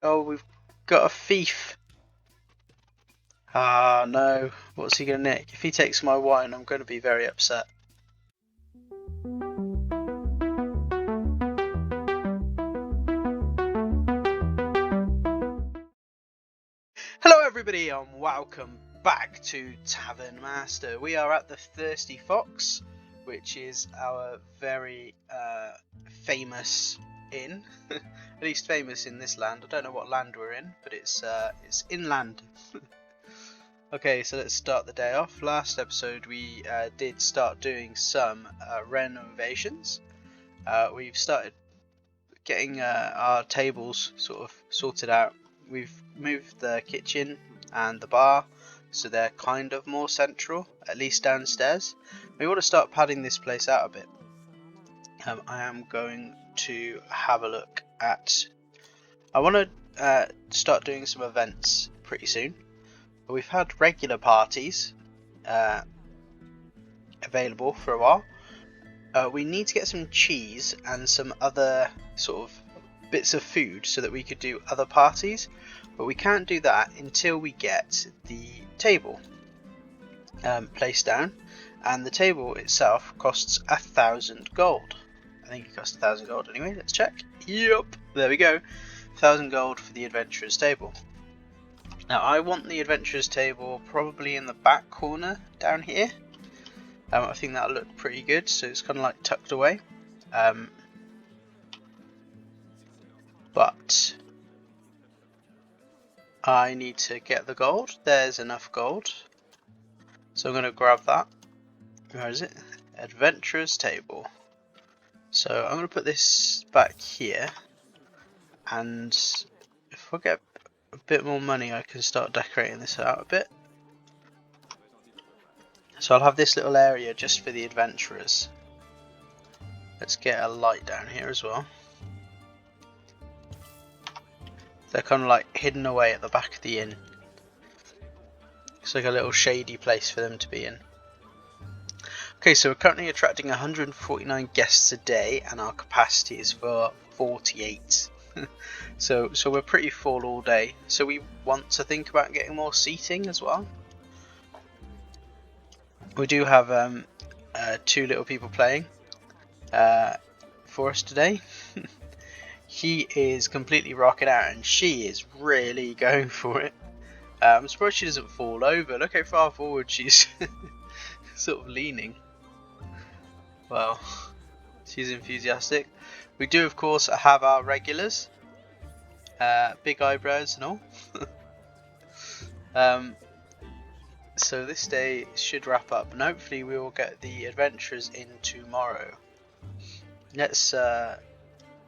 Oh, we've got a thief. Ah, no. What's he going to nick? If he takes my wine, I'm going to be very upset. Hello everybody and welcome back to Tavern Master. We are at the Thirsty Fox, which is our very famous inn. At least famous in this land. I don't know what land we're in, but it's inland. Okay, so let's start the day off. Last episode we did start doing some renovations. We've started getting our tables sort of sorted out. We've moved the kitchen and the bar so they're kind of more central, at least downstairs. We want to start padding this place out a bit. I am going to have a look at... I want to start doing some events pretty soon. We've had regular parties available for a while. We need to get some cheese and some other sort of bits of food so that we could do other parties, but we can't do that until we get the table placed down, and the table itself costs 1,000 gold. I think it costs 1,000 gold anyway. Let's check. Yep, there we go. 1,000 gold for the adventurer's table. Now I want the adventurer's table probably in the back corner down here. I think that'll look pretty good, so it's kind of like tucked away. But I need to get the gold. There's enough gold, so I'm going to grab that. Where is it? Adventurer's table. So I'm going to put this back here, and if I get a bit more money I can start decorating this out a bit. So I'll have this little area just for the adventurers. Let's get a light down here as well. They're kind of like hidden away at the back of the inn. It's like a little shady place for them to be in. Okay, so we're currently attracting 149 guests a day and our capacity is for 48. so we're pretty full all day. So we want to think about getting more seating as well. We do have two little people playing for us today. He is completely rocking out and she is really going for it. I'm surprised she doesn't fall over. Look how far forward she's sort of leaning. Well, she's enthusiastic. We do of course have our regulars. Big eyebrows and all. So this day should wrap up and hopefully we will get the adventurers in tomorrow. Let's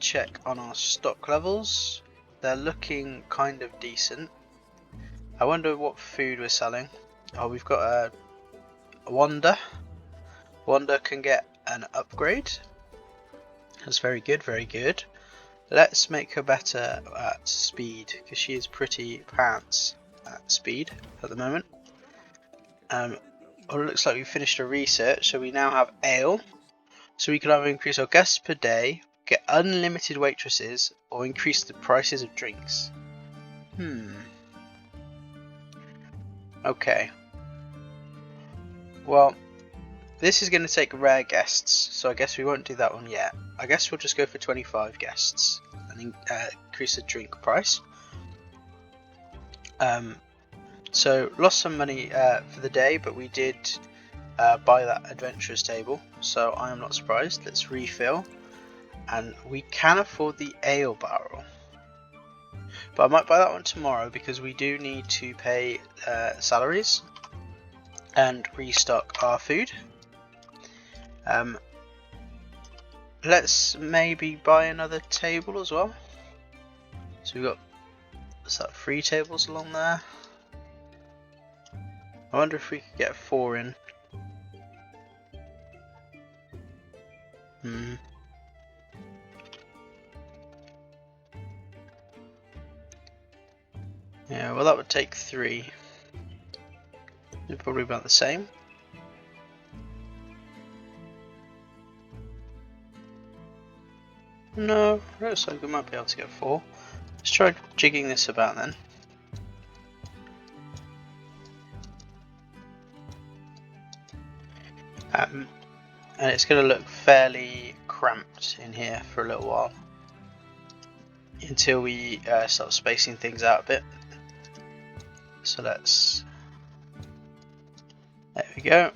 check on our stock levels. They're looking kind of decent. I wonder what food we're selling. Oh, we've got a Wanda. Wanda can get an upgrade. That's very good, very good. Let's make her better at speed because she is pretty pants at speed at the moment. Well, it looks like we finished a research, so we now have ale. So we can either increase our guests per day, get unlimited waitresses, or increase the prices of drinks. Okay. Well, this is going to take rare guests, so I guess we won't do that one yet. I guess we'll just go for 25 guests and increase the drink price. So lost some money for the day, but we did buy that adventurer's table, so I am not surprised. Let's refill, and we can afford the ale barrel, but I might buy that one tomorrow because we do need to pay salaries and restock our food. Let's maybe buy another table as well. So we've got, what's that, 3 tables along there. I wonder if we could get 4 in. Yeah, well that would take 3. They're probably about the same. No, looks like we might be able to get 4. Let's try jigging this about then. And it's going to look fairly cramped in here for a little while until we start spacing things out a bit. So let's, there we go.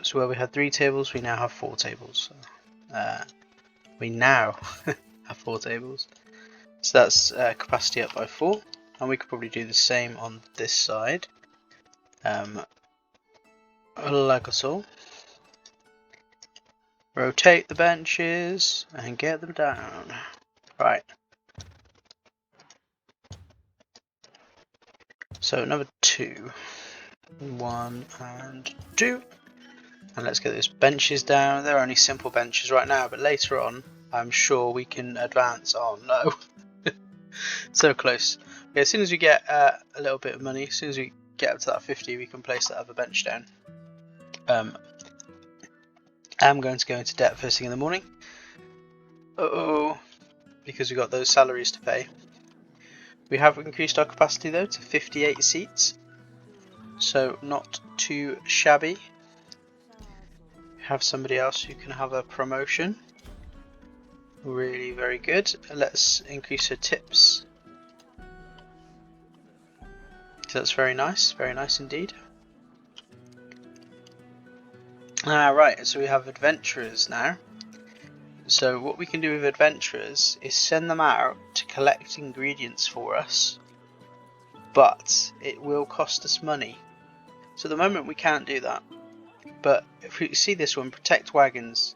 So where we had 3 tables, we now have 4 tables. We now have 4 tables. So that's capacity up by 4, and we could probably do the same on this side. Like us all. Rotate the benches and get them down. Right. So number 2. 1 and 2. And let's get those benches down. They're only simple benches right now, but later on I'm sure we can advance. Oh no. So close. Okay, as soon as we get a little bit of money, as soon as we get up to that 50, we can place that other bench down. I'm going to go into debt first thing in the morning. Because we got those salaries to pay. We have increased our capacity though to 58 seats, so not too shabby. We have somebody else who can have a promotion. Really very good. Let's increase her tips. So that's very nice indeed. Right, so we have adventurers now. So what we can do with adventurers is send them out to collect ingredients for us, but it will cost us money. So at the moment we can't do that, but if we see this one, protect wagons,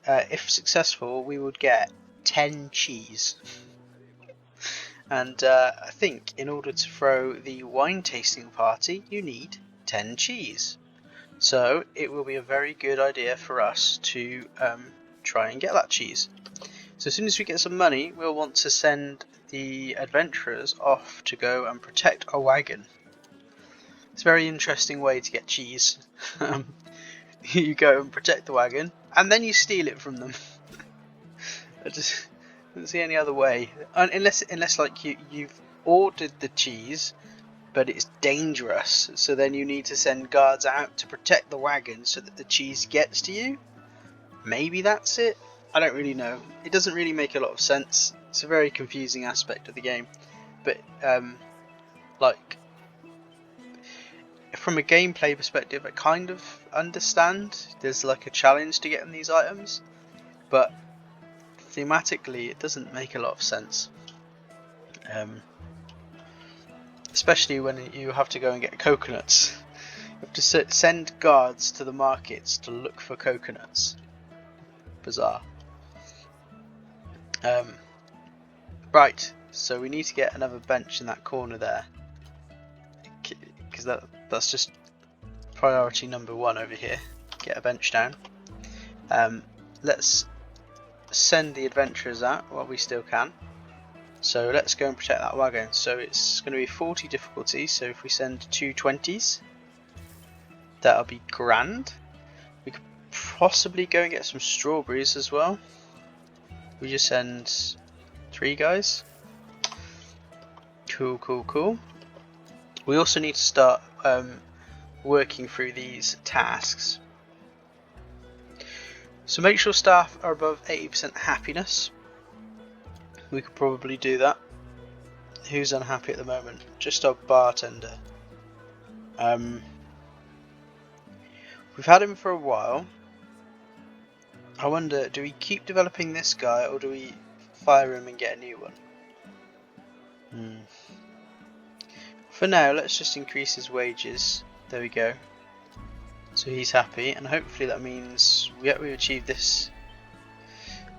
if successful we would get 10 cheese. And I think in order to throw the wine tasting party you need 10 cheese. So it will be a very good idea for us to try and get that cheese. So as soon as we get some money, we'll want to send the adventurers off to go and protect our wagon. It's a very interesting way to get cheese. You go and protect the wagon, and then you steal it from them. I just don't see any other way, unless like you've ordered the cheese, but it's dangerous. So then you need to send guards out to protect the wagon so that the cheese gets to you. Maybe that's it. I don't really know. It doesn't really make a lot of sense. It's a very confusing aspect of the game. But like from a gameplay perspective, I kind of understand. There's like a challenge to getting these items, but thematically it doesn't make a lot of sense. Especially when you have to go and get coconuts. You have to send guards to the markets to look for coconuts. Bizarre. Right, so we need to get another bench in that corner there, because that's just priority number 1 over here. Get a bench down. Let's send the adventurers out while we still can. So let's go and protect that wagon. So it's going to be 40 difficulty, so if we send 2 20s, that'll be grand. We could possibly go and get some strawberries as well. We just send 3 guys. Cool. We also need to start working through these tasks. So make sure staff are above 80% happiness. We could probably do that. Who's unhappy at the moment? Just our bartender. We've had him for a while. I wonder, do we keep developing this guy or do we fire him and get a new one? For now, let's just increase his wages. There we go. So he's happy, and hopefully that means we've achieved this.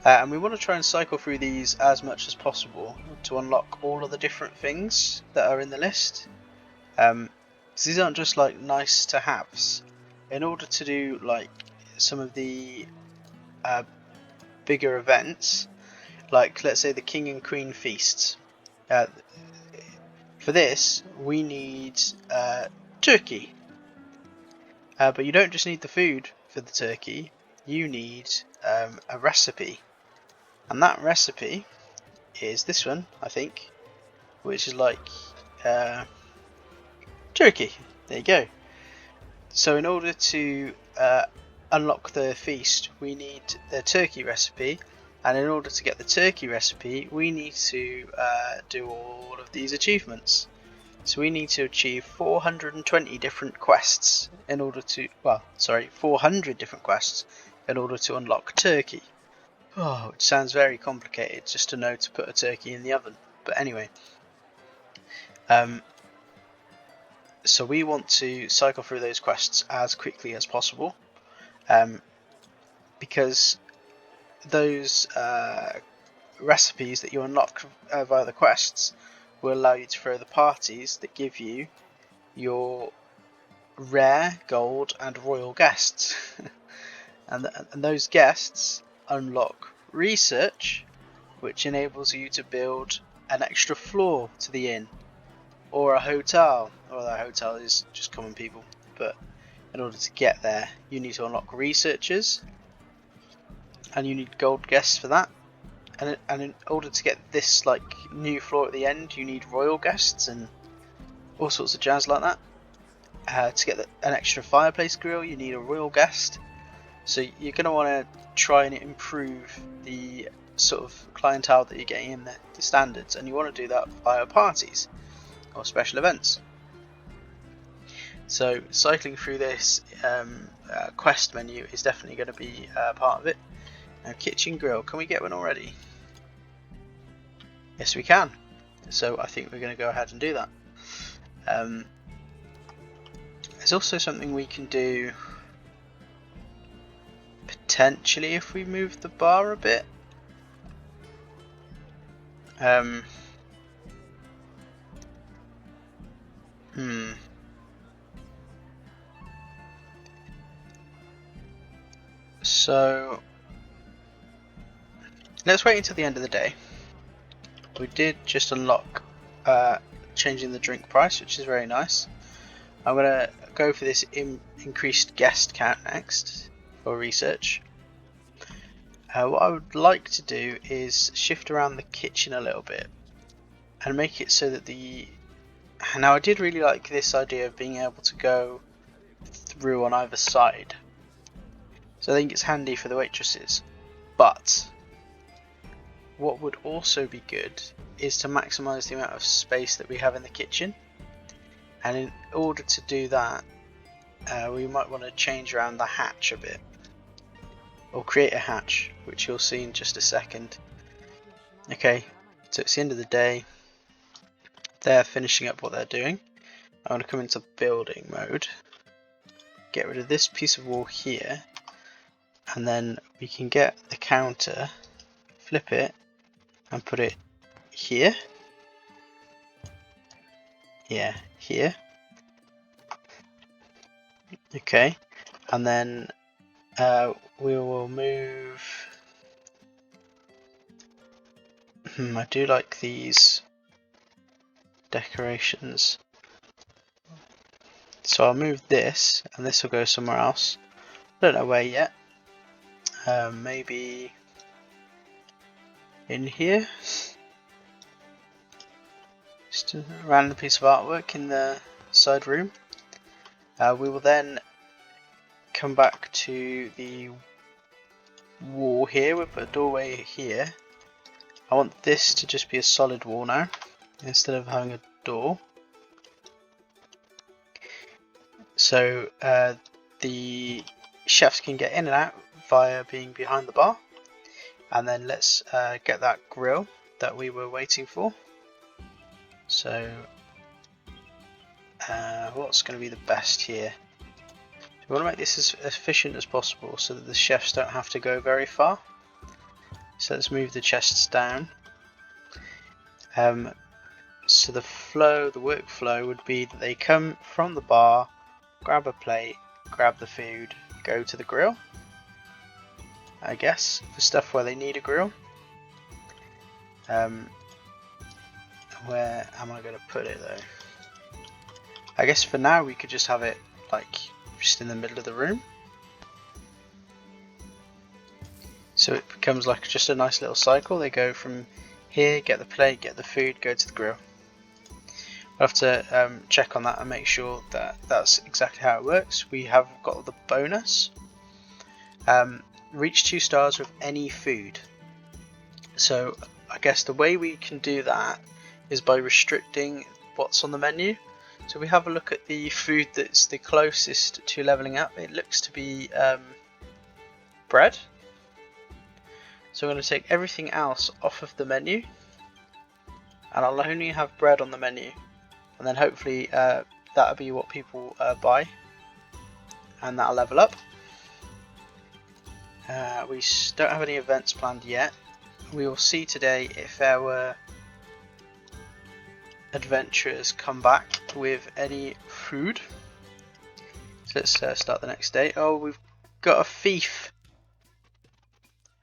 And we want to try and cycle through these as much as possible to unlock all of the different things that are in the list. So these aren't just like nice to haves. In order to do like some of the bigger events, like let's say the King and Queen feasts, for this we need turkey. But you don't just need the food for the turkey, you need a recipe. And that recipe is this one, I think. which is like turkey. There you go. So in order to unlock the feast, we need the turkey recipe, and in order to get the turkey recipe, we need to do all of these achievements. So we need to achieve 420 different quests in order to, 400 different quests in order to unlock turkey. Oh, it sounds very complicated just to know to put a turkey in the oven. But anyway, so we want to cycle through those quests as quickly as possible, because those recipes that you unlock via the quests will allow you to throw the parties that give you your rare, gold and royal guests. and those guests unlock research, which enables you to build an extra floor to the inn or a hotel. Well, that hotel is just common people, but in order to get there you need to unlock researchers, and you need gold guests for that. And in order to get this like new floor at the end, you need royal guests and all sorts of jazz like that. To get an extra fireplace grill, you need a royal guest. So you're going to want to try and improve the sort of clientele that you're getting in the standards, and you want to do that via parties or special events. So cycling through this quest menu is definitely going to be part of it. Now, kitchen grill, can we get one already? Yes, we can. So I think we're going to go ahead and do that. There's also something we can do potentially if we move the bar a bit. So let's wait until the end of the day. We did just unlock changing the drink price, which is very nice. I'm going to go for this increased guest count next for research. What I would like to do is shift around the kitchen a little bit and make it so that now I did really like this idea of being able to go through on either side, so I think it's handy for the waitresses. But what would also be good is to maximize the amount of space that we have in the kitchen, and in order to do that we might want to change around the hatch a bit, or create a hatch, which you'll see in just a second. Okay, so it's the end of the day, they're finishing up what they're doing. I'm going to come into building mode, get rid of this piece of wall here, and then we can get the counter, flip it and put it here. Yeah, here. Okay, and then we will move. I do like these decorations, so I'll move this, and this will go somewhere else. Don't know where yet. Maybe in here. Just a random piece of artwork in the side room. We will then come back to the wall here. We'll put a doorway here. I want this to just be a solid wall now, instead of having a door. So the chefs can get in and out via being behind the bar. And then let's get that grill that we were waiting for. So what's going to be the best here? We want to make this as efficient as possible so that the chefs don't have to go very far. So let's move the chests down. So the workflow would be that they come from the bar, grab a plate, grab the food, go to the grill, I guess, for stuff where they need a grill. Where am I going to put it though? I guess for now we could just have it like just in the middle of the room. So it becomes like just a nice little cycle. They go from here, get the plate, get the food, go to the grill. have to check on that and make sure that that's exactly how it works. We have got the bonus. Reach 2 stars with any food. So I guess the way we can do that is by restricting what's on the menu. So we have a look at the food that's the closest to leveling up. It looks to be bread. So I'm going to take everything else off of the menu, and I'll only have bread on the menu, and then hopefully that'll be what people buy, and that'll level up. We don't have any events planned yet. We will see today if our adventurers come back with any food. So let's start the next day. Oh, we've got a thief.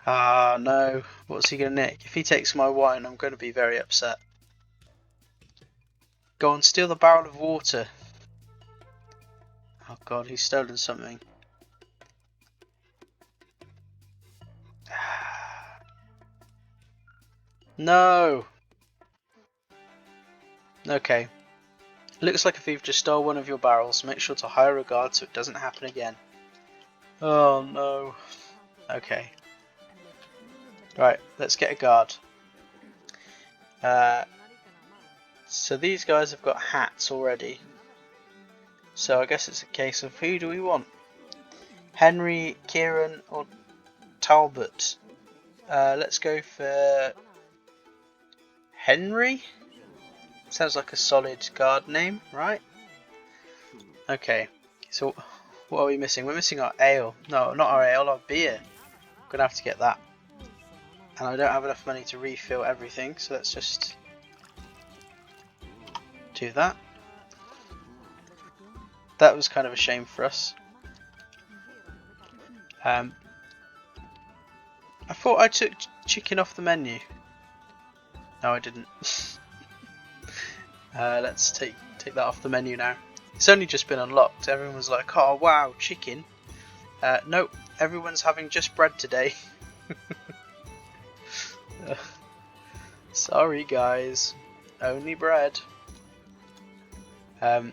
Ah, no. What's he going to nick? If he takes my wine, I'm going to be very upset. Go and steal the barrel of water. Oh god, he's stolen something. No! Okay. Looks like a thief just stole one of your barrels. Make sure to hire a guard so it doesn't happen again. Oh no. Okay. Right, let's get a guard. So these guys have got hats already. So I guess it's a case of who do we want? Henry, Kieran or Talbot? Let's go for Henry? Sounds like a solid guard name, right? Okay, so what are we missing? We're missing our ale. No, not our ale, our beer. I'm gonna have to get that. And I don't have enough money to refill everything, so let's just do that. That was kind of a shame for us. I thought I took chicken off the menu. No, I didn't. Let's take that off the menu now. It's only just been unlocked. Everyone was like, oh wow, chicken. Nope, everyone's having just bread today. Sorry guys, only bread. But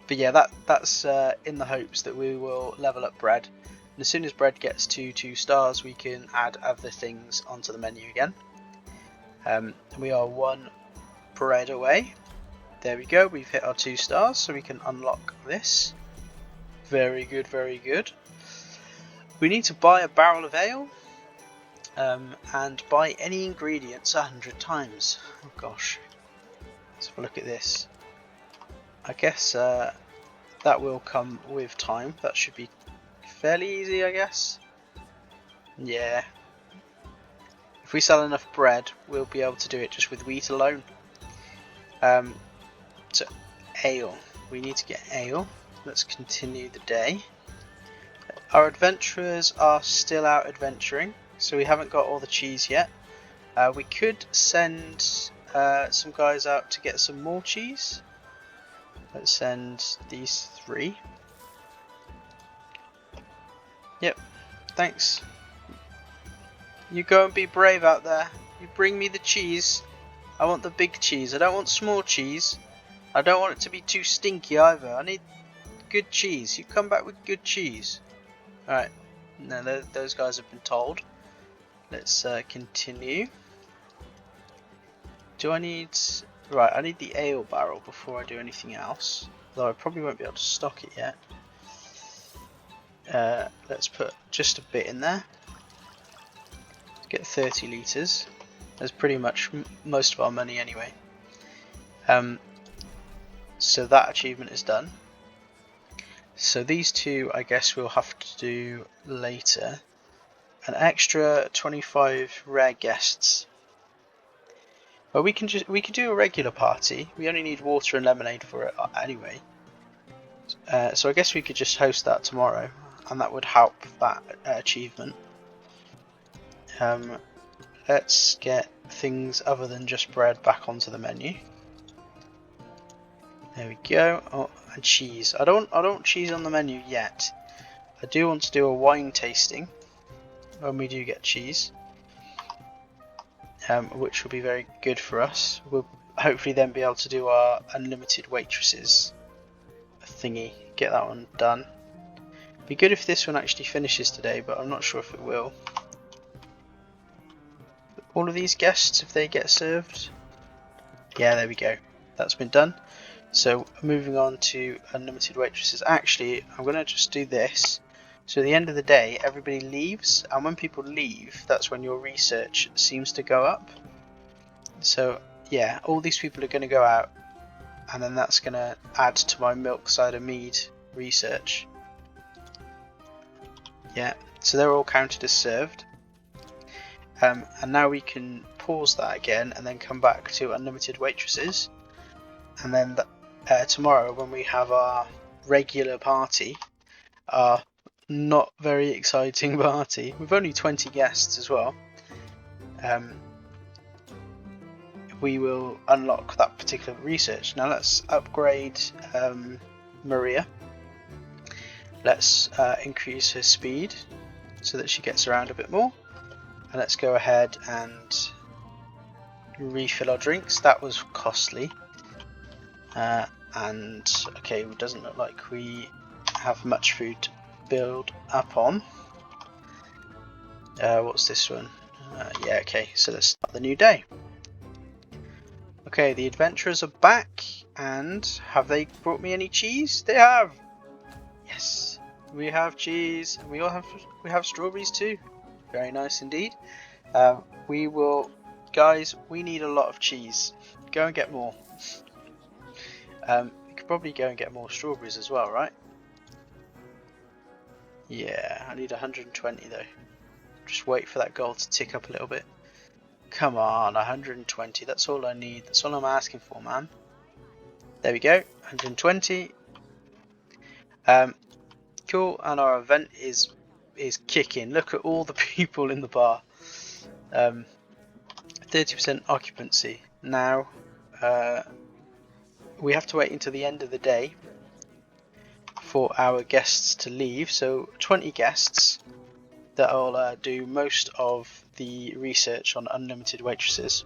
yeah, that's in the hopes that we will level up bread. And as soon as bread gets to 2 stars, we can add other things onto the menu again. We are 1 bread away. There we go, we've hit our 2 stars, so we can unlock this. Very good, very good. We need to buy a barrel of ale. And buy any ingredients 100 times. Oh gosh. Let's have a look at this. I guess that will come with time. That should be fairly easy, I guess. Yeah. If we sell enough bread, we'll be able to do it just with wheat alone. So, ale. We need to get ale. Let's continue the day. Our adventurers are still out adventuring. So we haven't got all the cheese yet. We could send some guys out to get some more cheese. Let's send these 3. Yep, thanks. You go and be brave out there. You bring me the cheese. I want the big cheese. I don't want small cheese. I don't want it to be too stinky either. I need good cheese. You come back with good cheese. Alright, no, those guys have been told. Let's continue. Do I need... Right, I need the ale barrel before I do anything else. Though I probably won't be able to stock it yet. Let's put just a bit in there. Get 30 litres. That's pretty much most of our money anyway. So that achievement is done. So these 2 I guess we'll have to do later. An extra 25 rare guests. Well, we can do a regular party. We only need water and lemonade for it anyway. So I guess we could just host that tomorrow, and that would help that achievement. Let's get things other than just bread back onto the menu. There we go. Oh, and cheese. I don't want cheese on the menu yet. I do want to do a wine tasting when we do get cheese, which will be very good for us. We'll hopefully then be able to do our unlimited waitresses thingy, get that one done. Be good if this one actually finishes today, but I'm not sure if it will. All of these guests, if they get served, yeah, there we go, that's been done. So moving on to unlimited waitresses. Actually, I'm going to just do this. So at the end of the day, everybody leaves, and when people leave, that's when your research seems to go up. So yeah, all these people are going to go out, and then that's going to add to my milk cider mead research. Yeah, so they're all counted as served. And now we can pause that again and then come back to unlimited waitresses. And then tomorrow, when we have our regular party, our not very exciting party, with only 20 guests as well, we will unlock that particular research. Now let's upgrade Maria. Let's increase her speed so that she gets around a bit more. And let's go ahead and refill our drinks. That was costly. And okay, it doesn't look like we have much food to build up on. What's this one? Yeah, okay, so let's start the new day. Okay, the adventurers are back, and have they brought me any cheese? They have! Yes, we have cheese, and we have strawberries too. Very nice indeed. Guys, we need a lot of cheese. Go and get more. We could probably go and get more strawberries as well, right? Yeah, I need 120 though. Just wait for that goal to tick up a little bit. Come on, 120, that's all I need. That's all I'm asking for, man. There we go, 120. Cool, and our event is kicking. Look at all the people in the bar. 30% occupancy. Now, we have to wait until the end of the day for our guests to leave. So 20 guests that'll do most of the research on unlimited waitresses.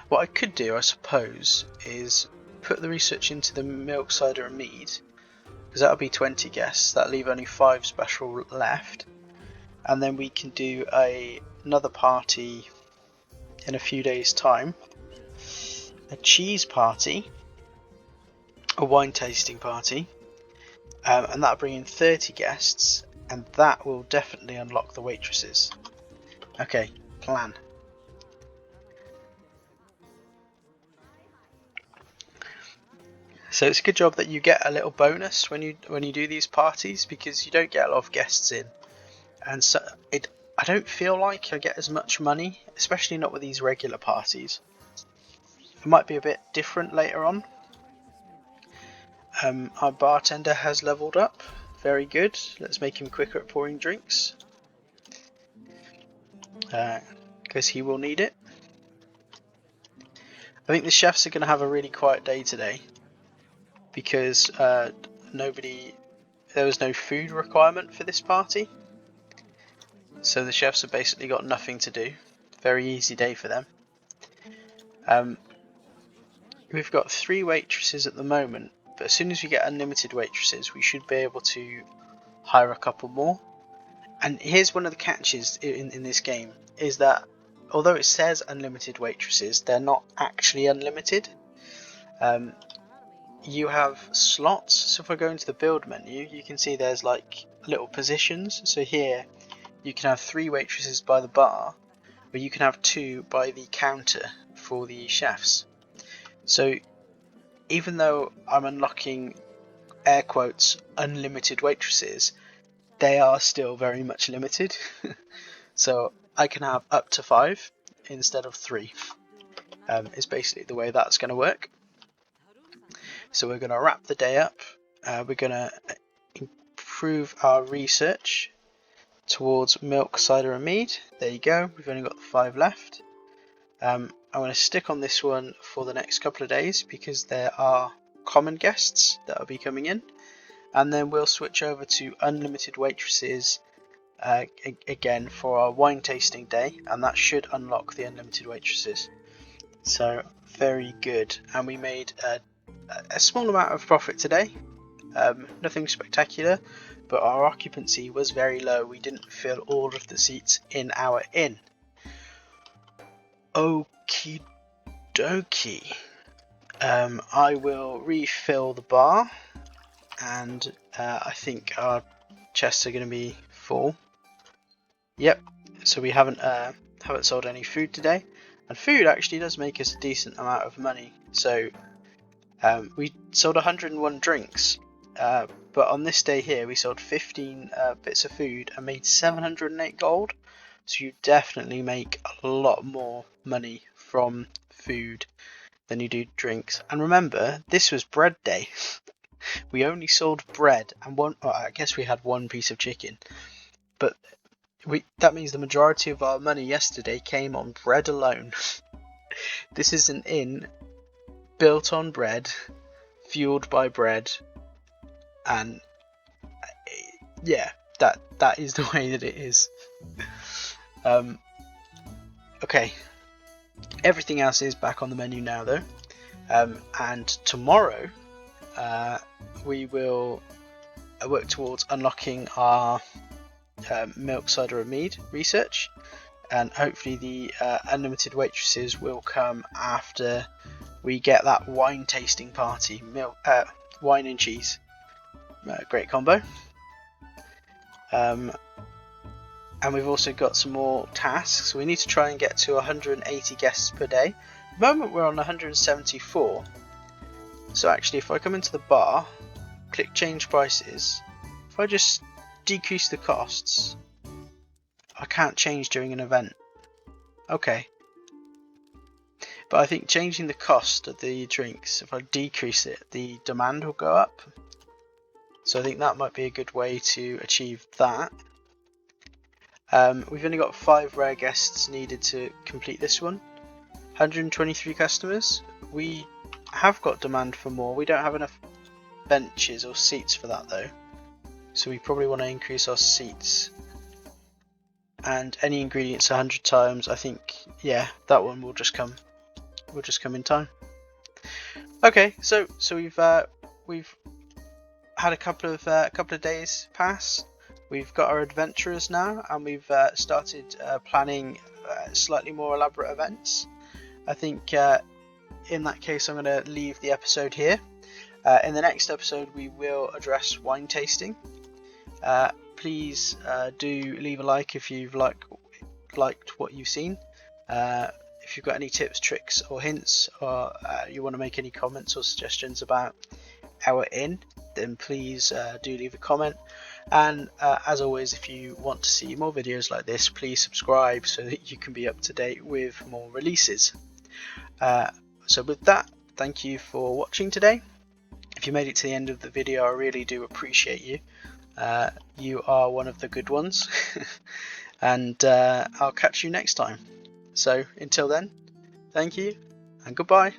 What I could do, I suppose, is put the research into the milk cider and mead, because that'll be 20 guests. That'll leave only 5 special left, and then we can do another party in a few days' time, a cheese party, a wine tasting party, and that'll bring in 30 guests, and that will definitely unlock the waitresses. Okay, plan. So it's a good job that you get a little bonus when you do these parties, because you don't get a lot of guests in, and so I don't feel like I get as much money, especially not with these regular parties. It might be a bit different later on. Our bartender has leveled up. Very good. Let's make him quicker at pouring drinks, because he will need it. I think the chefs are going to have a really quiet day today, because there was no food requirement for this party. So the chefs have basically got nothing to do. Very easy day for them. We've got 3 waitresses at the moment, but as soon as we get unlimited waitresses, we should be able to hire a couple more. And here's one of the catches in this game, is that although it says unlimited waitresses, they're not actually unlimited. You have slots. So if I go into the build menu, you can see there's like little positions. So here you can have 3 waitresses by the bar, or you can have 2 by the counter for the chefs. So even though I'm unlocking, air quotes, unlimited waitresses, they are still very much limited. So I can have up to 5 instead of 3. Is basically the way that's going to work. So we're going to wrap the day up. We're going to improve our research towards milk, cider and mead. There you go, we've only got the 5 left. I'm going to stick on this one for the next couple of days, because there are common guests that will be coming in, and then we'll switch over to unlimited waitresses again for our wine tasting day, and that should unlock the unlimited waitresses. So very good, and we made a small amount of profit today. Nothing spectacular, but our occupancy was very low. We didn't fill all of the seats in our inn. Okie dokie. I will refill the bar, and I think our chests are going to be full. Yep. So we haven't sold any food today, and food actually does make us a decent amount of money. So we sold 101 drinks, but on this day here we sold 15 bits of food and made 708 gold. So you definitely make a lot more money from food than you do drinks. And remember, this was bread day. We only sold bread and I guess we had one piece of chicken, but that means the majority of our money yesterday came on bread alone. This is an inn built on bread, fueled by bread, and yeah, that is the way that it is. Okay, everything else is back on the menu now though, and tomorrow we will work towards unlocking our milk, cider and mead research, and hopefully the unlimited waitresses will come after we get that wine tasting party. Wine and cheese, great combo. And we've also got some more tasks. We need to try and get to 180 guests per day. At the moment we're on 174. So actually if I come into the bar, click change prices, if I just decrease the costs, I can't change during an event. Okay. But I think changing the cost of the drinks, if I decrease it, the demand will go up. So I think that might be a good way to achieve that. We've only got 5 rare guests needed to complete this one. 123 customers. We have got demand for more. We don't have enough benches or seats for that though. So we probably want to increase our seats. And any ingredients 100 times, I think, yeah, that one will just come in time. Okay, so we've had a couple of days pass. We've got our adventurers now, and we've started planning slightly more elaborate events. I think in that case I'm going to leave the episode here. In the next episode we will address wine tasting. Please do leave a like if you've liked what you've seen. If you've got any tips, tricks or hints, or you want to make any comments or suggestions about our inn, then please do leave a comment. And as always, if you want to see more videos like this, please subscribe so that you can be up to date with more releases. So with that, thank you for watching today. If you made it to the end of the video, I really do appreciate you. You are one of the good ones. And I'll catch you next time. So until then, thank you and goodbye.